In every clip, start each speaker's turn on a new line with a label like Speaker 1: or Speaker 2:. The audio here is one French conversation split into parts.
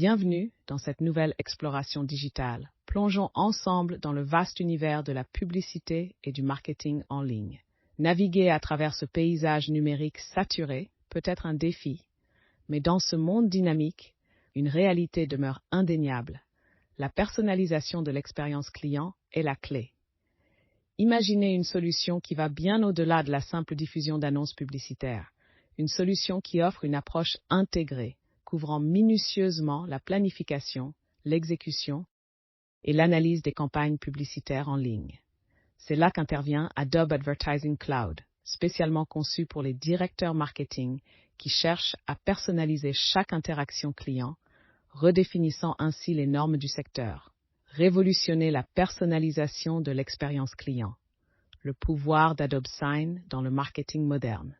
Speaker 1: Bienvenue dans cette nouvelle exploration digitale. Plongeons ensemble dans le vaste univers de la publicité et du marketing en ligne. Naviguer à travers ce paysage numérique saturé peut être un défi, mais dans ce monde dynamique, une réalité demeure indéniable. La personnalisation de l'expérience client est la clé. Imaginez une solution qui va bien au-delà de la simple diffusion d'annonces publicitaires, une solution qui offre une approche intégrée, couvrant minutieusement la planification, l'exécution et l'analyse des campagnes publicitaires en ligne. C'est là qu'intervient Adobe Advertising Cloud, spécialement conçu pour les directeurs marketing qui cherchent à personnaliser chaque interaction client, redéfinissant ainsi les normes du secteur. Révolutionner la personnalisation de l'expérience client, le pouvoir d'Adobe Sign dans le marketing moderne.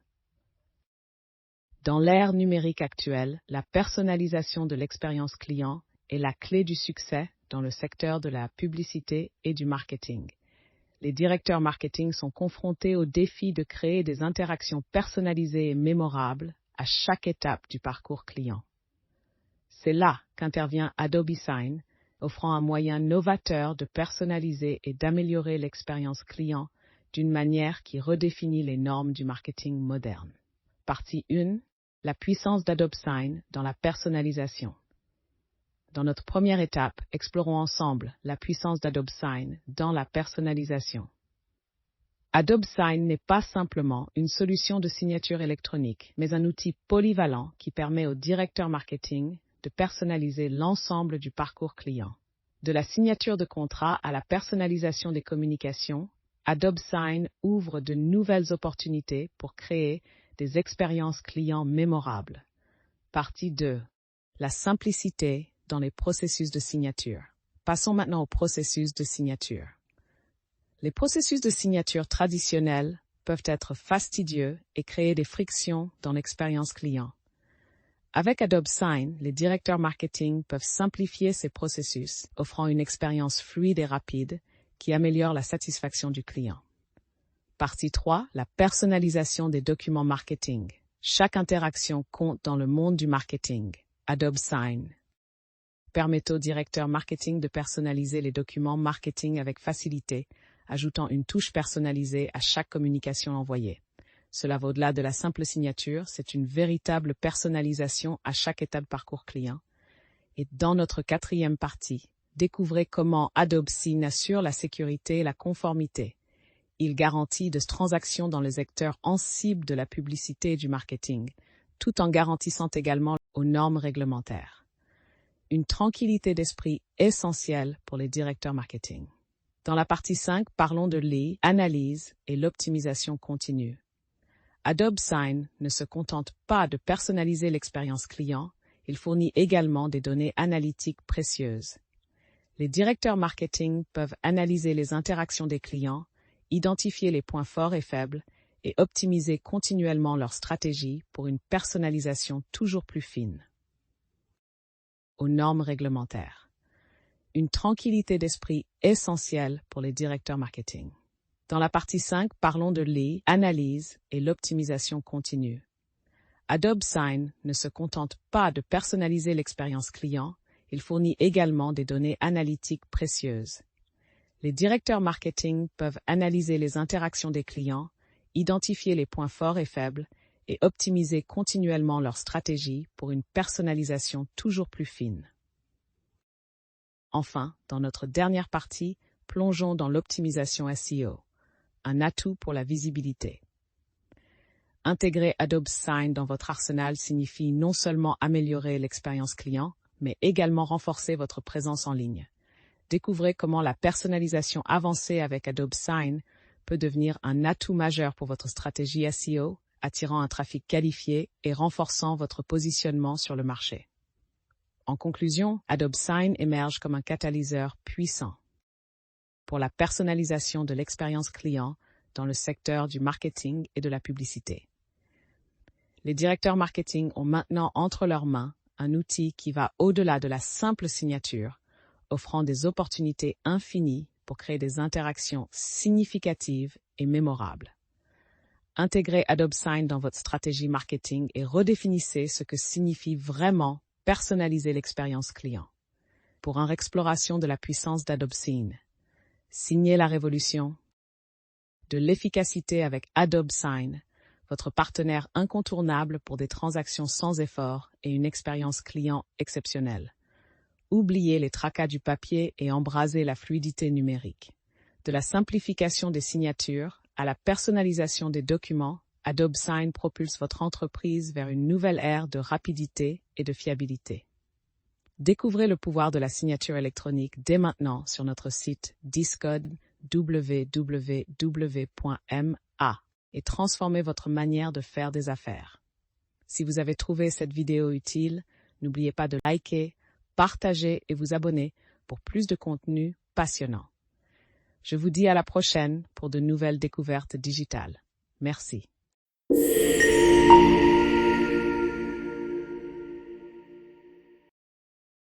Speaker 1: Dans l'ère numérique actuelle, la personnalisation de l'expérience client est la clé du succès dans le secteur de la publicité et du marketing. Les directeurs marketing sont confrontés au défi de créer des interactions personnalisées et mémorables à chaque étape du parcours client. C'est là qu'intervient Adobe Sign, offrant un moyen novateur de personnaliser et d'améliorer l'expérience client d'une manière qui redéfinit les normes du marketing moderne. Partie 1. La puissance d'Adobe Sign dans la personnalisation. Dans notre première étape, explorons ensemble la puissance d'Adobe Sign dans la personnalisation. Adobe Sign n'est pas simplement une solution de signature électronique, mais un outil polyvalent qui permet aux directeurs marketing de personnaliser l'ensemble du parcours client. De la signature de contrat à la personnalisation des communications, Adobe Sign ouvre de nouvelles opportunités pour créer des expériences clients mémorables. Partie 2. La simplicité dans les processus de signature. Passons maintenant au processus de signature. Les processus de signature traditionnels peuvent être fastidieux et créer des frictions dans l'expérience client. Avec Adobe Sign, les directeurs marketing peuvent simplifier ces processus, offrant une expérience fluide et rapide qui améliore la satisfaction du client. Partie 3. La personnalisation des documents marketing. Chaque interaction compte dans le monde du marketing. Adobe Sign permet aux directeurs marketing de personnaliser les documents marketing avec facilité, ajoutant une touche personnalisée à chaque communication envoyée. Cela va au-delà de la simple signature, c'est une véritable personnalisation à chaque étape de parcours client. Et dans notre quatrième partie, découvrez comment Adobe Sign assure la sécurité et la conformité. Il garantit de transactions dans les secteurs en cible de la publicité et du marketing, tout en garantissant également aux normes réglementaires. Une tranquillité d'esprit essentielle pour les directeurs marketing. Dans la partie 5, parlons de l'analyse et l'optimisation continue. Adobe Sign ne se contente pas de personnaliser l'expérience client, il fournit également des données analytiques précieuses. Les directeurs marketing peuvent analyser les interactions des clients, identifier les points forts et faibles et optimiser continuellement leur stratégie pour une personnalisation toujours plus fine. Aux normes réglementaires. Une tranquillité d'esprit essentielle pour les directeurs marketing. Dans la partie 5, parlons de l'analyse et l'optimisation continue. Adobe Sign ne se contente pas de personnaliser l'expérience client, il fournit également des données analytiques précieuses. Les directeurs marketing peuvent analyser les interactions des clients, identifier les points forts et faibles et optimiser continuellement leur stratégie pour une personnalisation toujours plus fine. Enfin, dans notre dernière partie, plongeons dans l'optimisation SEO, un atout pour la visibilité. Intégrer Adobe Sign dans votre arsenal signifie non seulement améliorer l'expérience client, mais également renforcer votre présence en ligne. Découvrez comment la personnalisation avancée avec Adobe Sign peut devenir un atout majeur pour votre stratégie SEO, attirant un trafic qualifié et renforçant votre positionnement sur le marché. En conclusion, Adobe Sign émerge comme un catalyseur puissant pour la personnalisation de l'expérience client dans le secteur du marketing et de la publicité. Les directeurs marketing ont maintenant entre leurs mains un outil qui va au-delà de la simple signature, offrant des opportunités infinies pour créer des interactions significatives et mémorables. Intégrez Adobe Sign dans votre stratégie marketing et redéfinissez ce que signifie vraiment personnaliser l'expérience client. Pour une exploration de la puissance d'Adobe Sign, signez la révolution de l'efficacité avec Adobe Sign, votre partenaire incontournable pour des transactions sans effort et une expérience client exceptionnelle. Oubliez les tracas du papier et embrasez la fluidité numérique. De la simplification des signatures à la personnalisation des documents, Adobe Sign propulse votre entreprise vers une nouvelle ère de rapidité et de fiabilité. Découvrez le pouvoir de la signature électronique dès maintenant sur notre site Discode www.ma et transformez votre manière de faire des affaires. Si vous avez trouvé cette vidéo utile, n'oubliez pas de liker, partager et vous abonner pour plus de contenu passionnant. Je vous dis à la prochaine pour de nouvelles découvertes digitales. Merci.